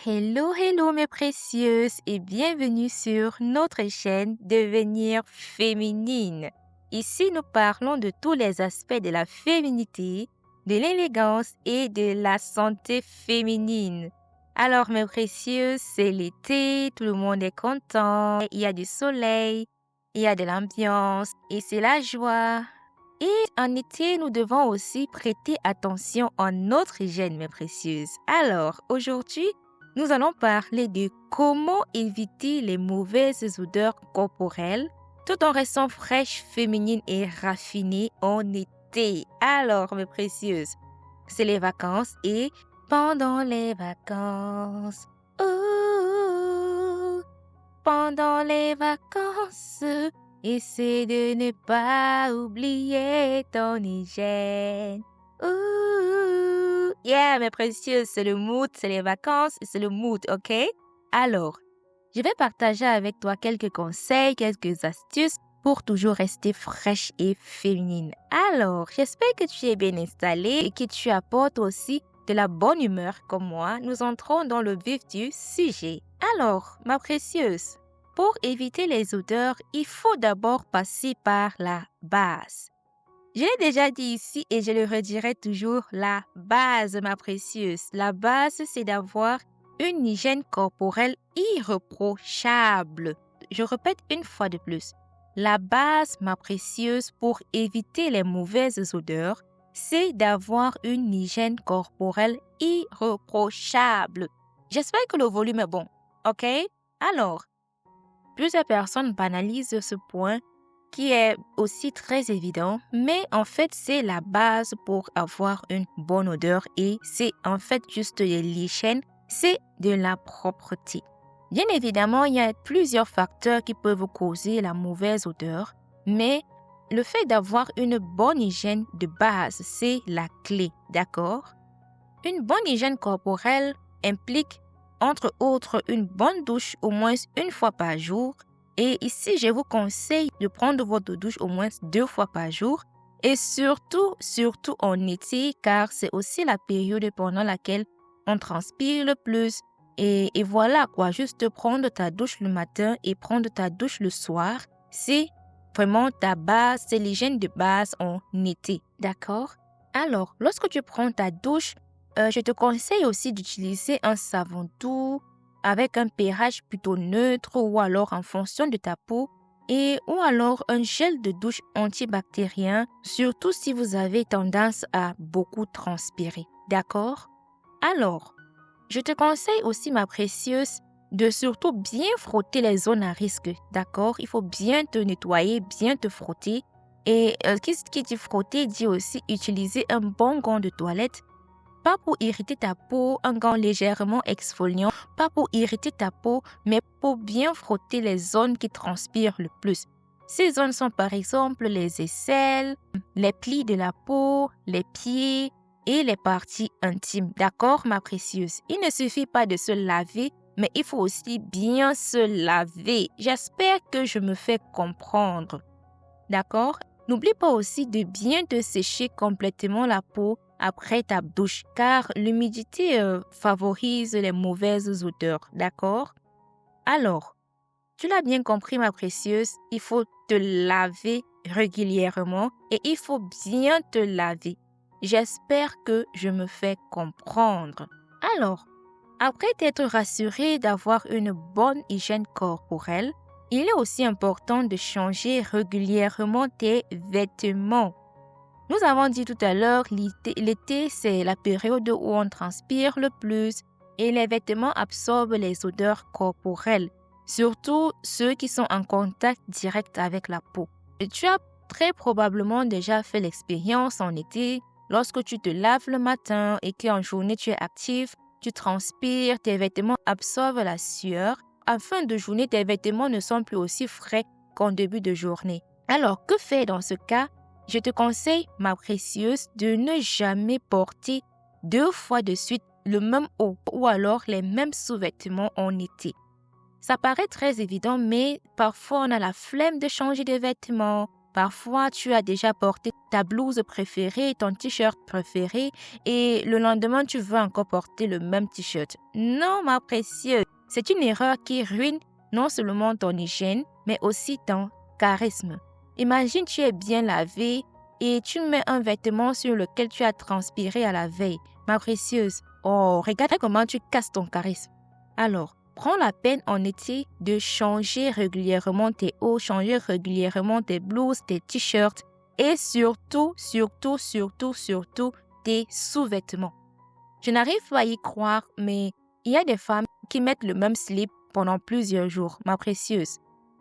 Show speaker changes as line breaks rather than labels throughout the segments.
Hello, hello mes précieuses et bienvenue sur notre chaîne Devenir féminine. Ici, nous parlons de tous les aspects de la féminité, de l'élégance et de la santé féminine. Alors mes précieuses, c'est l'été, tout le monde est content, il y a du soleil, il y a de l'ambiance et c'est la joie. Et en été, nous devons aussi prêter attention à notre hygiène, mes précieuses. Alors, aujourd'hui, nous allons parler de comment éviter les mauvaises odeurs corporelles tout en restant fraîche, féminine et raffinée en été. Alors, mes précieuses, c'est les vacances et pendant les vacances, oh, pendant les vacances, essaie de ne pas oublier ton hygiène. Ouh. Yeah, mes précieuses, c'est le mood, c'est les vacances, c'est le mood, ok? Alors, je vais partager avec toi quelques conseils, quelques astuces pour toujours rester fraîche et féminine. Alors, j'espère que tu es bien installée et que tu apportes aussi de la bonne humeur comme moi. Nous entrons dans le vif du sujet. Alors, ma précieuse, pour éviter les odeurs, il faut d'abord passer par la base. Je l'ai déjà dit ici et je le redirai toujours, la base, ma précieuse. La base, c'est d'avoir une hygiène corporelle irréprochable. Je répète une fois de plus. La base, ma précieuse, pour éviter les mauvaises odeurs, c'est d'avoir une hygiène corporelle irréprochable. J'espère que le volume est bon, ok? Alors, plusieurs personnes banalisent ce point qui est aussi très évident, mais en fait, c'est la base pour avoir une bonne odeur et c'est en fait juste de l'hygiène, c'est de la propreté. Bien évidemment, il y a plusieurs facteurs qui peuvent causer la mauvaise odeur, mais le fait d'avoir une bonne hygiène de base, c'est la clé, d'accord? Une bonne hygiène corporelle implique, entre autres, une bonne douche au moins une fois par jour. Et ici, je vous conseille de prendre votre douche au moins 2 fois par jour. Et surtout en été, car c'est aussi la période pendant laquelle on transpire le plus. Et voilà quoi, juste prendre ta douche le matin et prendre ta douche le soir, c'est vraiment ta base, c'est l'hygiène de base en été, d'accord? Alors, lorsque tu prends ta douche, je te conseille aussi d'utiliser un savon doux avec un pH plutôt neutre ou alors en fonction de ta peau ou alors un gel de douche antibactérien, surtout si vous avez tendance à beaucoup transpirer. D'accord? Alors, je te conseille aussi, ma précieuse, de surtout bien frotter les zones à risque. D'accord? Il faut bien te nettoyer, bien te frotter. Et qui dit frotter dit aussi utiliser un bon gant de toilette. Pas pour irriter ta peau, un gant légèrement exfoliant, pas pour irriter ta peau, mais pour bien frotter les zones qui transpirent le plus. Ces zones sont par exemple les aisselles, les plis de la peau, les pieds et les parties intimes. D'accord, ma précieuse? Il ne suffit pas de se laver, mais il faut aussi bien se laver. J'espère que je me fais comprendre. D'accord? N'oublie pas aussi de bien te sécher complètement la peau après ta douche, car l'humidité favorise les mauvaises odeurs, d'accord? Alors, tu l'as bien compris, ma précieuse, il faut te laver régulièrement et il faut bien te laver. J'espère que je me fais comprendre. Alors, après t'être rassurée d'avoir une bonne hygiène corporelle, il est aussi important de changer régulièrement tes vêtements. Nous avons dit tout à l'heure, l'été, c'est la période où on transpire le plus et les vêtements absorbent les odeurs corporelles, surtout ceux qui sont en contact direct avec la peau. Et tu as très probablement déjà fait l'expérience en été, lorsque tu te laves le matin et qu'en journée tu es active, tu transpires, tes vêtements absorbent la sueur. En fin de journée, tes vêtements ne sont plus aussi frais qu'en début de journée. Alors, que faire dans ce cas? Je te conseille, ma précieuse, de ne jamais porter 2 fois de suite le même haut ou alors les mêmes sous-vêtements en été. Ça paraît très évident, mais parfois on a la flemme de changer de vêtements Parfois, tu as déjà porté ta blouse préférée, ton t-shirt préféré et le lendemain, tu veux encore porter le même t-shirt. Non, ma précieuse, c'est une erreur qui ruine non seulement ton hygiène, mais aussi ton charisme. Imagine, tu es bien lavé et tu mets un vêtement sur lequel tu as transpiré à la veille. Ma précieuse, oh, regarde comment tu casses ton charisme. Alors, prends la peine en été de changer régulièrement tes hauts, changer régulièrement tes blouses, tes t-shirts et surtout tes sous-vêtements. Je n'arrive pas à y croire, mais il y a des femmes qui mettent le même slip pendant plusieurs jours, ma précieuse.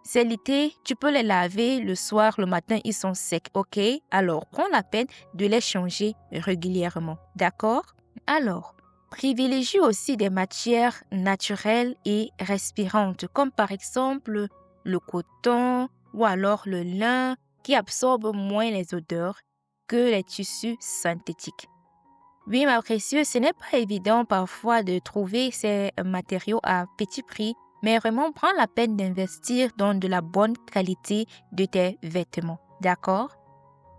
C'est l'été, tu peux les laver le soir, le matin, ils sont secs, ok? Alors, prends la peine de les changer régulièrement, d'accord? Alors, privilégie aussi des matières naturelles et respirantes, comme par exemple le coton ou alors le lin qui absorbe moins les odeurs que les tissus synthétiques. Oui, ma précieuse, ce n'est pas évident parfois de trouver ces matériaux à petit prix, mais vraiment prends la peine d'investir dans de la bonne qualité de tes vêtements, d'accord?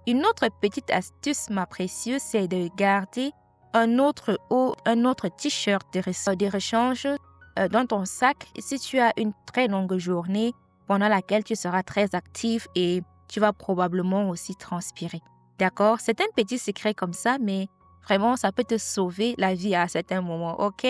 Une autre petite astuce, ma précieuse, c'est de garder un autre haut, un autre t-shirt de rechange dans ton sac si tu as une très longue journée pendant laquelle tu seras très actif et tu vas probablement aussi transpirer. D'accord? C'est un petit secret comme ça, mais vraiment, ça peut te sauver la vie à certains moments, ok?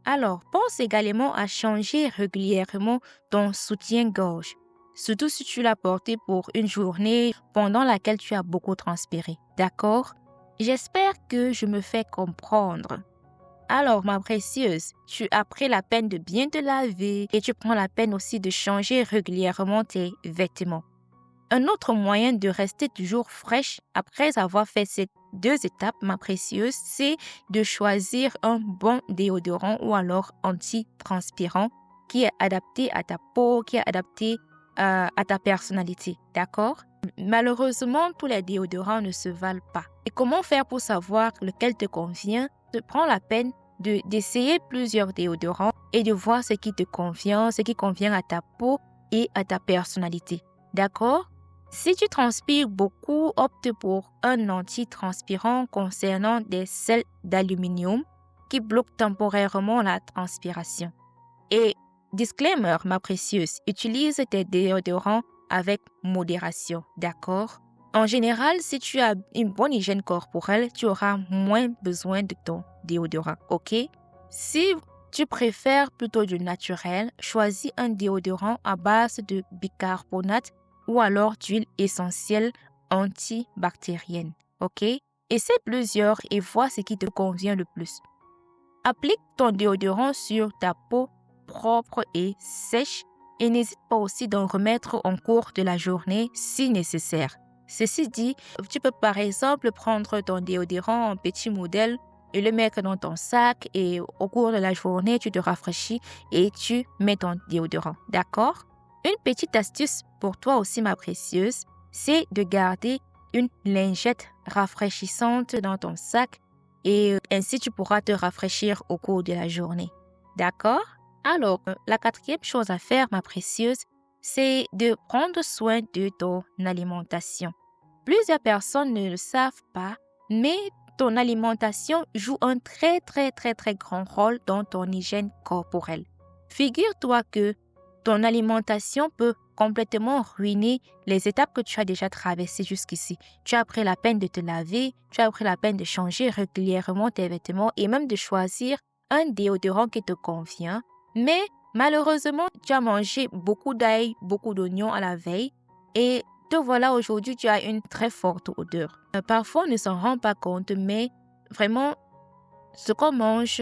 Alors, pense également à changer régulièrement ton soutien-gorge, surtout si tu l'as porté pour une journée pendant laquelle tu as beaucoup transpiré. D'accord? J'espère que je me fais comprendre. Alors, ma précieuse, tu as pris la peine de bien te laver et tu prends la peine aussi de changer régulièrement tes vêtements. Un autre moyen de rester toujours fraîche après avoir fait ces 2 étapes, ma précieuse, c'est de choisir un bon déodorant ou alors anti-transpirant qui est adapté à ta peau, qui est adapté à ta personnalité, d'accord? Malheureusement, tous les déodorants ne se valent pas. Et comment faire pour savoir lequel te convient? Prends la peine d'essayer plusieurs déodorants et de voir ce qui te convient, ce qui convient à ta peau et à ta personnalité, d'accord? Si tu transpires beaucoup, opte pour un antitranspirant concernant des sels d'aluminium qui bloquent temporairement la transpiration. Et disclaimer, ma précieuse, utilise tes déodorants avec modération, d'accord? En général, si tu as une bonne hygiène corporelle, tu auras moins besoin de ton déodorant, ok? Si tu préfères plutôt du naturel, choisis un déodorant à base de bicarbonate ou alors d'huile essentielle antibactérienne, ok? Essaie plusieurs et vois ce qui te convient le plus. Applique ton déodorant sur ta peau propre et sèche et n'hésite pas aussi d'en remettre en cours de la journée si nécessaire. Ceci dit, tu peux par exemple prendre ton déodorant en petit modèle et le mettre dans ton sac et au cours de la journée, tu te rafraîchis et tu mets ton déodorant, d'accord? Une petite astuce pour toi aussi, ma précieuse, c'est de garder une lingette rafraîchissante dans ton sac et ainsi tu pourras te rafraîchir au cours de la journée. D'accord? Alors, la 4e chose à faire, ma précieuse, c'est de prendre soin de ton alimentation. Plusieurs personnes ne le savent pas, mais ton alimentation joue un très grand rôle dans ton hygiène corporelle. Figure-toi que ton alimentation peut complètement ruiner les étapes que tu as déjà traversées jusqu'ici. Tu as pris la peine de te laver, tu as pris la peine de changer régulièrement tes vêtements et même de choisir un déodorant qui te convient. Mais malheureusement, tu as mangé beaucoup d'ail, beaucoup d'oignons à la veille et te voilà aujourd'hui, tu as une très forte odeur. Parfois, on ne s'en rend pas compte, mais vraiment, ce qu'on mange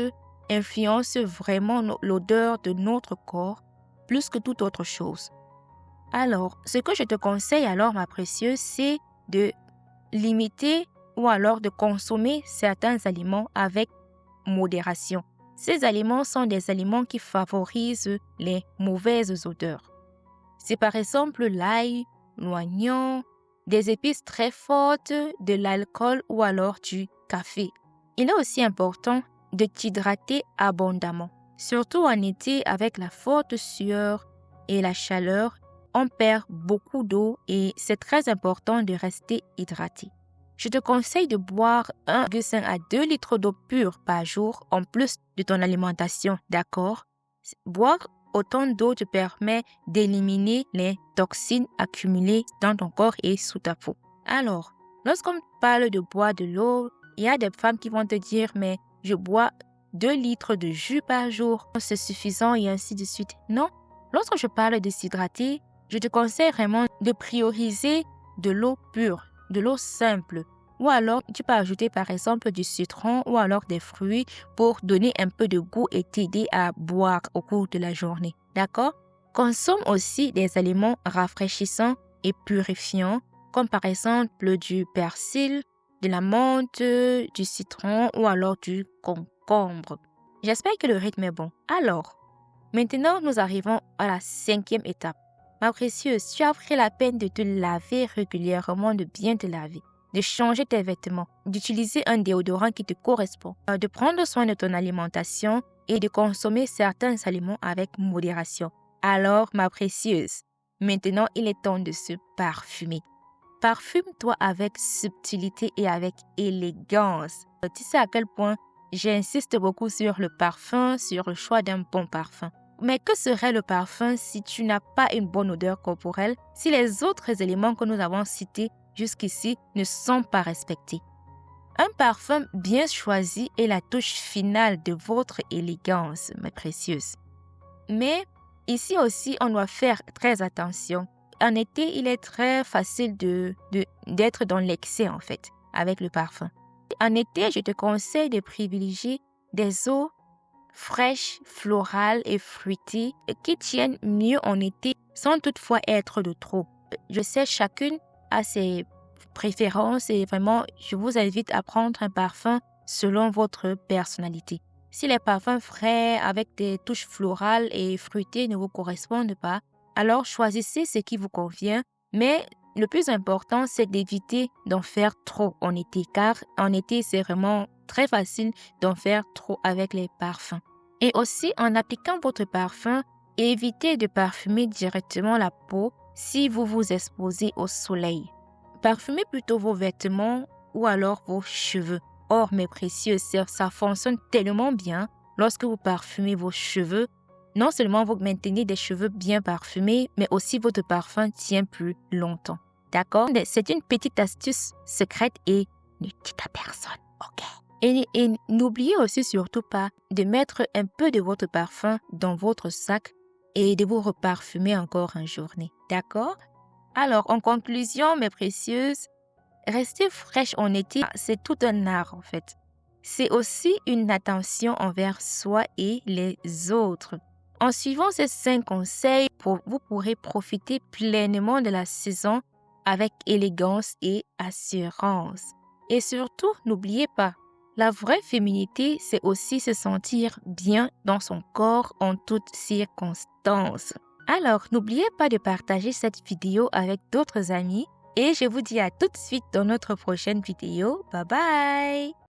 influence vraiment l'odeur de notre corps plus que toute autre chose. Alors, ce que je te conseille alors, ma précieuse, c'est de limiter ou alors de consommer certains aliments avec modération. Ces aliments sont des aliments qui favorisent les mauvaises odeurs. C'est par exemple l'ail, l'oignon, des épices très fortes, de l'alcool ou alors du café. Il est aussi important de t'hydrater abondamment. Surtout en été avec la forte sueur et la chaleur, on perd beaucoup d'eau et c'est très important de rester hydraté. Je te conseille de boire 1,5 à 2 litres d'eau pure par jour en plus de ton alimentation, d'accord? Boire autant d'eau te permet d'éliminer les toxines accumulées dans ton corps et sous ta peau. Alors, lorsqu'on parle de boire de l'eau, il y a des femmes qui vont te dire « mais je bois 2 litres de jus par jour, c'est suffisant et ainsi de suite ». Non, lorsque je parle de s'hydrater, je te conseille vraiment de prioriser de l'eau pure, de l'eau simple. Ou alors, tu peux ajouter par exemple du citron ou alors des fruits pour donner un peu de goût et t'aider à boire au cours de la journée. D'accord? Consomme aussi des aliments rafraîchissants et purifiants, comme par exemple du persil, de la menthe, du citron ou alors du concombre. J'espère que le rythme est bon. Alors, maintenant nous arrivons à la 5e étape. Ma précieuse, tu as pris la peine de te laver régulièrement, de bien te laver, de changer tes vêtements, d'utiliser un déodorant qui te correspond, de prendre soin de ton alimentation et de consommer certains aliments avec modération. Alors, ma précieuse, maintenant il est temps de se parfumer. Parfume-toi avec subtilité et avec élégance. Tu sais à quel point j'insiste beaucoup sur le parfum, sur le choix d'un bon parfum. Mais que serait le parfum si tu n'as pas une bonne odeur corporelle, si les autres éléments que nous avons cités jusqu'ici ne sont pas respectés? Un parfum bien choisi est la touche finale de votre élégance, mes précieuses. Mais ici aussi, on doit faire très attention. En été, il est très facile d'être dans l'excès en fait, avec le parfum. En été, je te conseille de privilégier des eaux fraîches, florales et fruitées qui tiennent mieux en été sans toutefois être de trop. Je sais, chacune a ses préférences et vraiment, je vous invite à prendre un parfum selon votre personnalité. Si les parfums frais avec des touches florales et fruitées ne vous correspondent pas, alors choisissez ce qui vous convient, mais le plus important, c'est d'éviter d'en faire trop en été, car en été, c'est vraiment très facile d'en faire trop avec les parfums. Et aussi, en appliquant votre parfum, évitez de parfumer directement la peau si vous vous exposez au soleil. Parfumez plutôt vos vêtements ou alors vos cheveux. Or, mes précieux, ça fonctionne tellement bien lorsque vous parfumez vos cheveux. Non seulement vous maintenez des cheveux bien parfumés, mais aussi votre parfum tient plus longtemps. D'accord? C'est une petite astuce secrète et ne dites à personne. OK? Et n'oubliez aussi surtout pas de mettre un peu de votre parfum dans votre sac et de vous reparfumer encore en journée. D'accord? Alors, en conclusion, mes précieuses, rester fraîche en été, c'est tout un art en fait. C'est aussi une attention envers soi et les autres. En suivant ces 5 conseils, vous pourrez profiter pleinement de la saison avec élégance et assurance. Et surtout, n'oubliez pas, la vraie féminité, c'est aussi se sentir bien dans son corps en toutes circonstances. Alors, n'oubliez pas de partager cette vidéo avec d'autres amis et je vous dis à tout de suite dans notre prochaine vidéo. Bye bye!